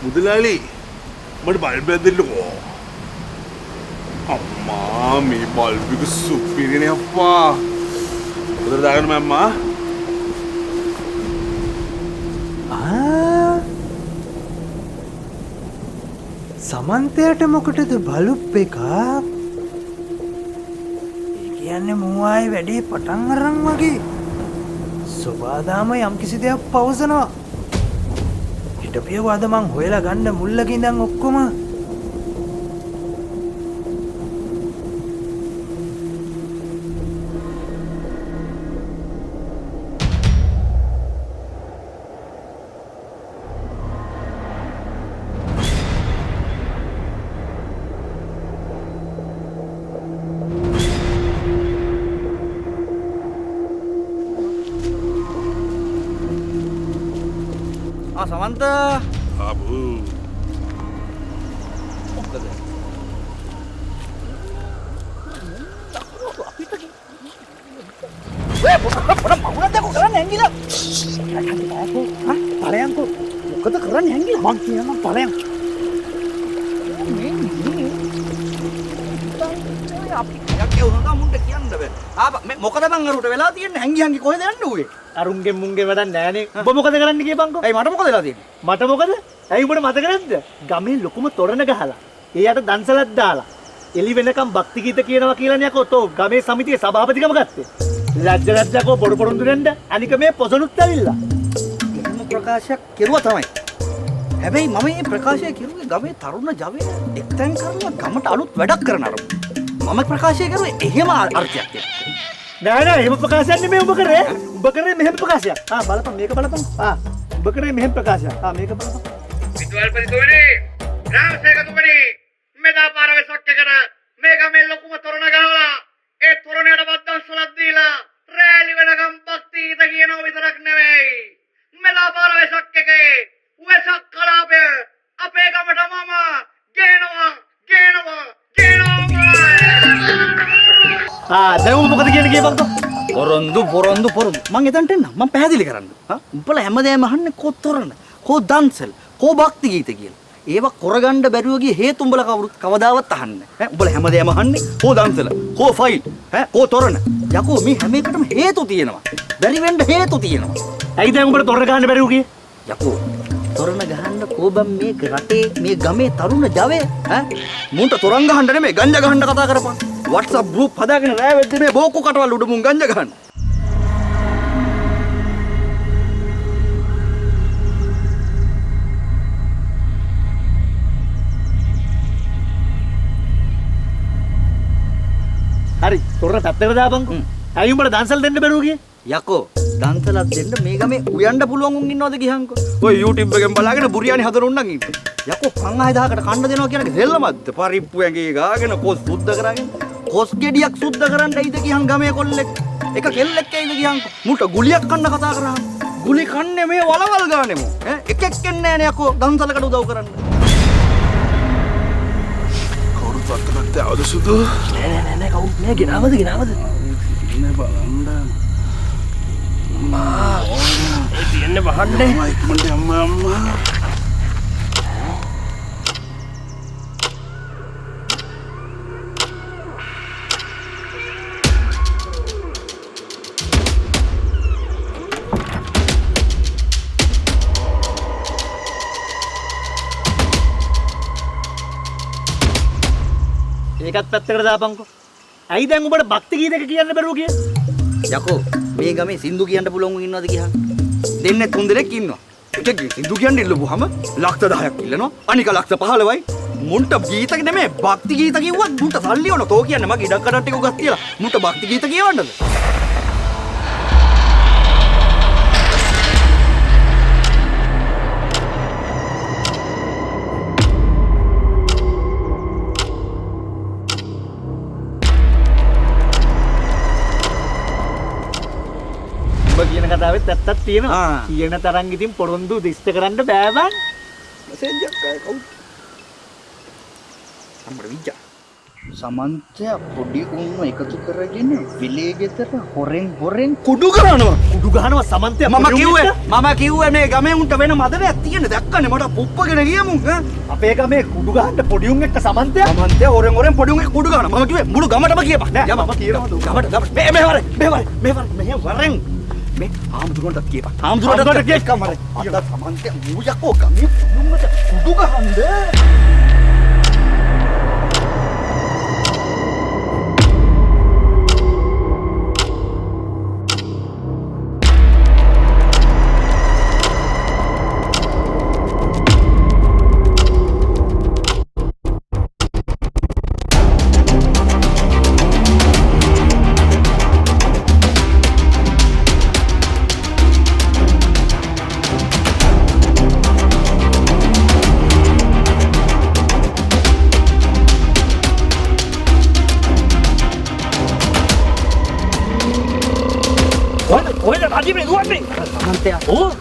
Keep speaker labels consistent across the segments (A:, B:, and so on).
A: මුදලාලි මට බල්බ් එකක් දෙන්නකෝ. අම්මා මේ බල්බ් එක සුපිරිනේ අප්පා. උදේ දාගන්න මම්මා.
B: සමන්තයට මොකටද බලුප් එක? ඒ කියන්නේ මුවායේ වැඩේ පටන් අරන් වගේ. සෝබාදාම යම්කිසි දෙයක් පවසනවා. හිටපියව අද මං හොයලා ගන්න මුල්ලක ඉඳන් ඔක්කොම
C: සමන්ත
A: ආබු
C: මොකද වේ පොඩ මවුලක් දැක්ක කරන්නේ ඇංගිලා ඵලයන්කෝ මොකද කරන්නේ ඇංගිලා මං කියනවා ඵලයන් අපි කයක් වුණා මුන්ට කියන්න බෑ ආපා මේ මොකද මං අරුට වෙලා තියන්නේ හැංගි කොහෙද යන්නේ ඌේ
B: අරුන්ගේ මුන්ගේ වැඩක් නෑනේ. ඔබ මොකද කරන්න කියපන්කෝ?
C: ඇයි මට මොකද වෙලා තියෙන්නේ?
B: මට මොකද? ඇයි උඹට මතක නැද්ද? ගමේ ලොකුම තොරණ ගහලා. ඒ යට දන්සලක් දාලා. එලි වෙනකම් භක්ති ගීත කියනවා කියලානේ අකෝ තෝ ගමේ සමිතියේ සභාපතිකම ගත්තේ. ලැජ්ජකෝ බොරු පොරොන්දු දෙන්න. අනික මේ පොසොනුත් ඇවිල්ලා.
C: එහෙම ප්‍රකාශයක් කෙරුවා තමයි. හැබැයි මම මේ ප්‍රකාශය කෙරුවේ ගමේ තරුණ ජවය එක්තැන් කරලා ගමට අලුත් වැඩක් කරන අර. මම ප්‍රකාශය කරුවේ එහෙම අර්ථයක් එක්ක.
B: නෑ එහෙම ප්‍රකාශයක් නෙමෙයි උඹ කරේ. උඹ කරේ මෙහෙම ප්‍රකාශයක්. බලපන් මේක බලපන්. උඹ කරේ මෙහෙම ප්‍රකාශයක්. මේක බලපන්.
D: විද්වල්පතිතුමනි, ග්‍රාමසේවකතුමනි, මෙදා පාරවේ සොක්ක කර මේක මේ ලොකුම තොරණ ගහලා ඒ තොරණයට බද්දන්සලක් දීලා රැලි වෙනකම් භක්ති ගීත කියනවා විතරක් නෙවෙයි. මෙදා පාරවේ සොක්කේ වෙසක් කලාපය අපේ ගමට මම ගේනවා.
B: දැන් උඹ මොකද කියන්නේ කියපන්කෝ?
C: පොරොන්දු මං එතනට එන්න මං පැහැදිලි කරන්න උඹලා හැමදේම අහන්නේ කෝ තොරණ කෝ දන්සල් කෝ භක්ති ගීත කියලා ඒවා කරගන්න බැරුව ගිය හේතු උඹලා කවදාවත් අහන්නේ නැහැ උඹලා හැමදේම අහන්නේ කෝ දන්සල කෝ ෆයිල් කෝ තොරණ යකෝ මේ හැම එකටම හේතු තියෙනවා බැරි වෙන්න හේතු තියෙනවා
B: ඇයි දැන් උඹට තොරණ ගහන්න බැරුව ගියේ?
C: යකෝ තොරණ ගහන්න කෝබම් මේ රටේ මේ ගමේ තරුණ ජවය මුන්ට තොරන් ගහන්න නෙමෙයි ගංජා ගහන්න කතා කරපන් WhatsApp group හදාගෙන රෑ වෙද්දී මේ බෝකු කටවල් උඩ මුන් ගංජා ගහන්න
B: හරි තොරණ පැත්තකට දාපන්කෝ. ඇයි උඹට දන්සල් දෙන්න බැරුව ගියේ?
C: යකෝ දන්සලක් දෙන්න මේ ගමේ උයන්ඩ පුළුවන් උන් ඉන්නවද ගියහන්කෝ ඔය YouTube එකෙන් බලාගෙන බුරියානි හදන උන් නම් ඉන්නේ යකෝ 5000කට කන්න දෙනවා කියන එක දෙල්ලමද්ද පරිප්පු ඇඟේ ගාගෙන කොස් සුද්ධ කරගෙන කොස් ගෙඩියක් සුද්ධ කරන්න ඇයිද ගියන් ගමේ කොල්ලෙක් එක කෙල්ලෙක් ඇයිද ගියහන්කෝ මුට ගුලියක් කන්න කතා කරාම ගුලි කන්නේ මේ වලවල් ගානෙමු එකෙක් එන්නේ නෑනේ යකෝ දන්සලකට උදව් කරන්න
A: කවුරුත් අත්තකට ආවද සුදු?
B: නෑ කවුරුත් නෑ ගෙනාවද
A: ඉන්නේ බලන්න.
B: තියන්න වහන්නේ
A: ඉක්මනට අම්මා.
B: ඒකත් පැත්තකට දාපන්කෝ. ඇයි දැන් උඹට භක්ති ගීතක කියන්න බැරුව ගියේ?
C: යකෝ මේ ගමේ සින්දු කියන්න පුළුවන් උන් ඉන්නවද ගියහන් දෙන්නේ 3 දෙනෙක් ඉන්නවා එකෙක් සින්දු කියන්න ඉල්ලුවාම ලක්ෂ 10ක් ඉල්ලනවා අනික ලක්ෂ 15යි මුන්ට ගීත නෙමෙයි භක්ති ගීත කිව්වත් මුන්ට සල්ලි ඕන තෝ කියන්නේ මගේ ඉඩක් කඩක් ටික උගස් තියලා මුන්ට භක්ති ගීත කියවන්නද
B: කියන කතාවෙත් ඇත්තක් තියෙනවා. කියන තරම් ඉතින් පොරොන්දු දිස්ත කරන්න බෑ බං.
C: මෙසේජ් එකක් ආයේ කවුද? අම්මර විජ්ජා. සමන්තය පොඩි උන්ව එකතු කරගෙන විලේ ගෙදර හොරෙන් කුඩු ගහනවා.
B: කුඩු ගහනවා සමන්තය.
C: මම කිව්වේ මේ ගමේ උන්ට වෙන මදනයක් තියෙන දැක්කනේ මට පුප්පගෙන ගියමු.
B: අපේ ගමේ කුඩු ගහන්න පොඩි උන් එක්ක සමන්තය.
C: සමන්තය හොරෙන් පොඩි උන්ගේ කුඩු ගහනවා. මම කිව්වේ මුළු ගමටම කියපන්.
B: නෑ මම කියනවා
C: ගමට මේ වරෙන් මේ ආම්දුරන්ට කියපන්. ආම්දුරන්ට කියකම් වරෙන්. අද සමන්තය මූ යකෝ ගමේ පුදුමට කුඩු ගහන්නේ.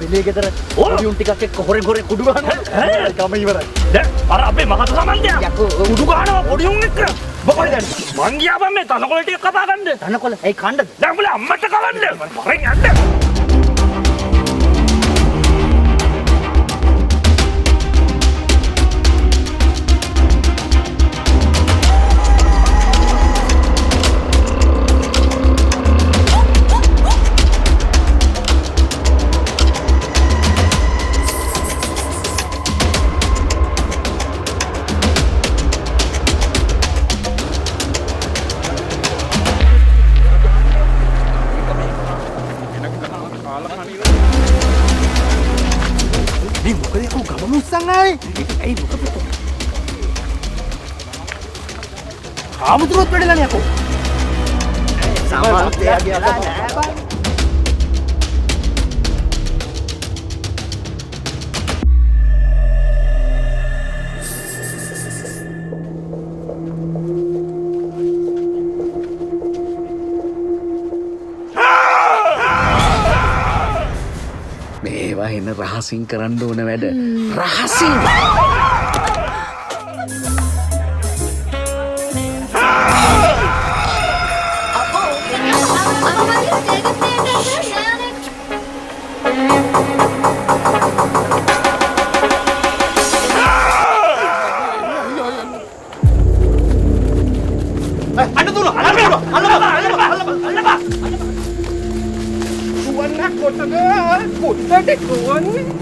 B: විලේ ගෙදර පොඩි උන් ටිකක් එක්ක හොරෙන් කුඩු ගහනවා. ගම ඉවරයි.
E: දැන් අර අපේ මහත සමන්තයා
B: යකෝ
E: කුඩු ගහනවා පොඩි උන් එක්ක. මොකද දැන් මං ගියාපන් මේ තනකොළ ටික කපා ගන්න.
B: තනකොළ ඇයි කණ්ඩද?
E: දැන් උඹලා අම්මට කවන්න. වරෙන් යන්න.
B: ආමුදුරොත් වැඩලා යකෝ. සමන්තය ගියා.
F: මේවා එන රහසින් කරන්න ඕන වැඩ. රහසින්.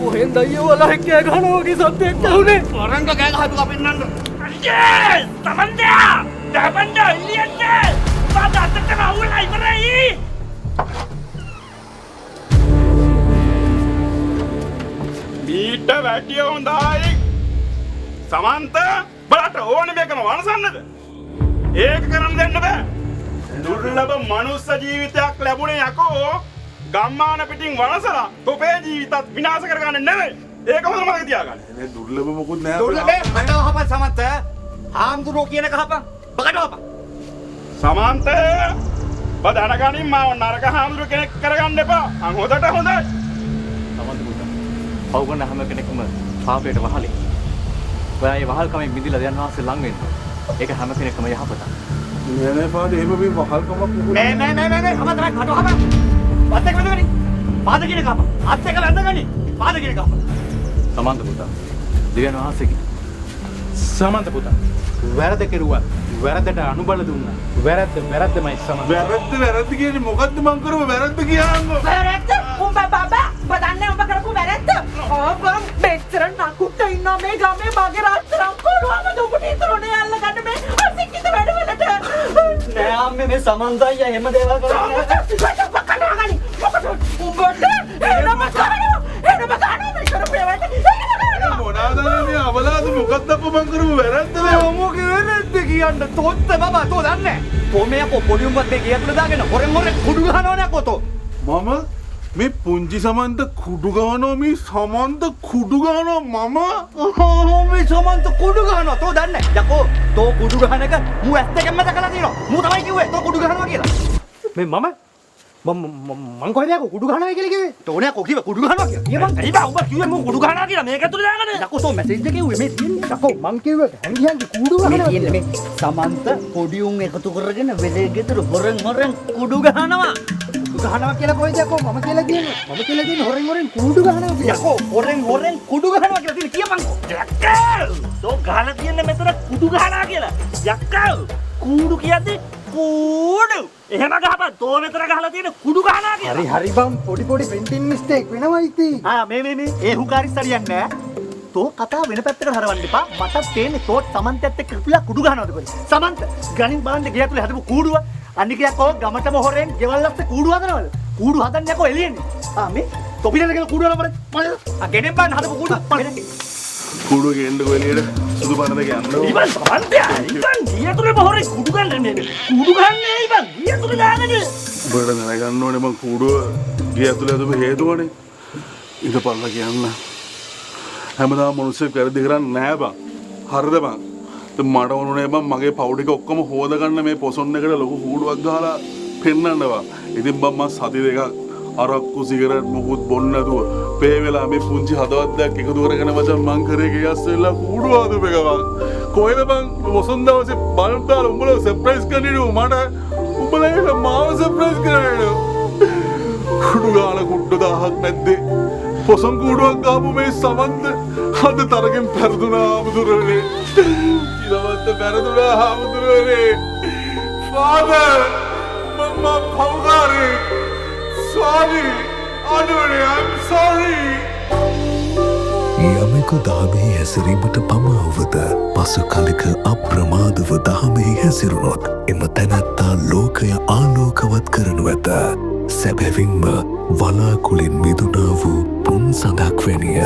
E: කොහෙන්ද අයියෝ කෑ ගහනවා වගේ සද්දයක් ඇහුනේ.
C: වරංග කෑ ගහපු අපෙන්නන්න.
E: අයියේ! සමන්තයා! දැපන්න එළියට! බාද අතට අවුලයි ඉවරයි!
A: මීට වැටිය හොඳයි. සමන්ත බලට ඕනේ මේකම වනසන්නද? ඒක කරන්න දෙන්න බෑ. දුර්ලභ මනුස්ස ජීවිතයක් ලැබුණේ යකෝ. ගම්මාන පිටින් වනසලා තොපේ ජීවිතත් විනාශ කරගන්න නෙවෙයි. ඒක හොඳ මතක තියාගන්න. මේ දුර්ලභ මොකුත් නෑ.
C: දුර්ලභේ මට වහපන් සමන්තය. ආම්දුරෝ කියන කහපන්. බකට වහපන්.
A: සමන්ත බද අනගනින් මාව නරක හාමුදුරු කෙනෙක් කරගන්න එපා. අන් හොදට හොඳයි.
G: සමන්ත පුතා. පව් කරන හැම කෙනෙක්ම පාපයට වහලේ. ඔයා ඒ වහල්කමෙන් මිදිලා දැන් වාසේ ලඟ වෙන්න. ඒක හැම කෙනෙක්ම යහපතක්.
A: නෑ පාද එහෙම මේ වහල්කමක් නෙවෙයි.
B: නෑ සමන්තය කට වහපන්. පාද එක වැඳගනි. පාද කියන කප. අත් එක වැඳගනි. පාද කියන කප.
G: සමන්ත පුතා. දෙවියන් වහන්සේගේ
H: සමන්ත පුතා වැරද කෙරුවා වැරදට අනුබල දුන්නා වැරද්දමයි සමන්ත
A: වැරද්ද කියන්නේ මොකද්ද මං කරපු වැරද්ද කියන්නකෝ
I: වැරද්ද උඹ බබා බදන්නේ උඹ කරපු වැරද්ද ඕබම් මෙච්චර නකුට ඉන්නා මේ ගමේ මගේ රත්තරන් කොළුවම දුකට ඉතුරුනේ අල්ල ගන්න මේ අසිකිත වැඩවලට
B: නෑ අම්මේ මේ සමන්තය එහෙම දේවල් කරන්නේ
I: උඹට එනම කරනවා මේ කරපු වැරද්ද
A: මොනවාද මේ අවලාද මොකද්ද අප්පා මං කරපු වැරද්ද මේ
C: මොකේ වැරද්ද කියන්න තොත්ත බබා තෝ දන්නේ තෝ මේ අපෝ පොඩි උඹත් මේ ගියතුල දාගෙන හොරෙන් කුඩු ගහනවනේ අකෝ තෝ
A: මම මේ පුංචි සමන්ත කුඩු ගහනවා මේ සමන්ත කුඩු ගහනවා මම
C: මේ සමන්ත කුඩු ගහනවා තෝ දන්නේ යකෝ තෝ කුඩු ගහන එක මූ ඇස් දෙකෙන්ම දැකලා තියෙනවා මූ තමයි කිව්වේ තෝ කුඩු ගහනවා කියලා
H: මේ මං කොහෙද යකෝ කුඩු ගහනවා කියලා කිව්වේ?
B: තෝනේ කොකිව කුඩු ගහනවා කියලා. කියපන්.
E: ඇයි බා උඹ කිව්වේ මම කුඩු ගහනවා කියලා මේක ඇතුලේ දාගන්න
B: යකෝ තෝ මැසේජ් එකේ උවේ මේ තියෙන්නේ.
H: යකෝ මං කිව්වේ හැංගියන්ගේ කුඩු
B: මේ
H: ගහනවා.
B: තියෙන්නේ මේ සමන්ත පොඩි උන් එකතු කරගෙන වෙලේ ගෙදර හොරෙන් කුඩු ගහනවා.
H: කුඩු ගහනවා කියලා කොහෙද යකෝ මම කියලා තියෙන්නේ. මම කියලා තියෙන්නේ හොරෙන් කුඩු ගහනවා කියලා.
B: යකෝ හොරෙන් කුඩු ගහනවා කියලා තියෙන කියපන්කෝ.
E: යක්කල් තෝ ගහලා තියන්නේ මෙතන කුඩු ගහනවා කියලා යක්කල් කුඩු කියන්නේ කුඩු එහෙම ගහපන් තෝ මෙතන ගහලා තියෙන්නේ කුඩු ගහනවා කියලා
H: හරි බම් පොඩි printing mistake වෙනවා ඉතින්.
B: මේ ඒ හුකාරිස් හරියන්නේ නැහැ. තෝ කතා වෙන පැත්තකට හරවන්න එපා. මට තේන්නේ තෝ සමන්තයත් එක්ක කිපුලා කුඩු ගහනවද කියලා. සමන්ත ගණින් බලන්න ගිය ඇතුලේ හදපු කූඩුව අනිකයක් ඔය ගමටම හොරෙන් ගෙවල් අස්සේ කූඩු හදනවද? කූඩු හදන්නේ යකෝ එළියෙන්නේ. මේ තොපිලද කියලා කූඩු හදනවද? මම ගෙනෙන් බලන්න හදපු කූඩු
A: කුඩුව ගෙන්නකො එළියට සුදු පාට දෙක යන්න.
E: ඉබන් සමන්තයා ඉබන් ගිය ඇතුලේ හොරෙන් කුඩු ගන්නේ මේ කුඩු ගන්නේ ඉබන් ගිය ඇතුලේ දාන්නේ
A: උඹට දැනගන්න ඕනේ මං කුඩුව ගේ ඇතුලේ හදපු හේතුවනේ. ඉඳපල්ලා කියන්න. හැමදාම මිනිස්සු වැරදි කරන්නේ නැහැ බං. හරිද බං? මට ඕනුනේ බං මගේ පවු ටික ඔක්කොම හොදගන්න මේ පොසොන් එකට ලොකු කූඩුවක් ගහලා පෙන්නන්න බං. ඉතින් බං මම සති දෙකක් අරක්කු සිගරට් මොකුත් බොන්න නැතුව පේ වෙලා මේ පුංචි හදවතක් එකතු කරගෙන මචං මං කරේ ගියස් වෙලා කූඩුව හදපු එක බං. කොහෙද බං පොසොන් දවසේ බල්බ් දාලා උඹලා සර්ප්‍රයිස් කරන්නේ මට උඹලා මාව සර්ප්‍රයිස් කරන්නේ. කුඩු ගාලා කුඩු 1000ක් නැද්දේ. පොසොන් කූඩුවක් ගාපු මේ සමන්ත අද තරගෙන් පෙරදුනා ආමුදුරනේ. ඉලවත්ත පෙරදුනා ආමුදුරනේ. ෆාදර් මම පවුකාරේ. sorry. අනුනේ I'm sorry.
J: යමෙකු දහමෙහි හැසිරීමට පමාවද පසු කලක අප්‍රමාදව දහමෙහි හැසිරුණොත් එම තැනැත්තා ලෝකය ආලෝකවත් කරනු ඇත. සැබැවින්ම වලාකුළින් මිදුනා වූ පුන් සඳක් වැනිය.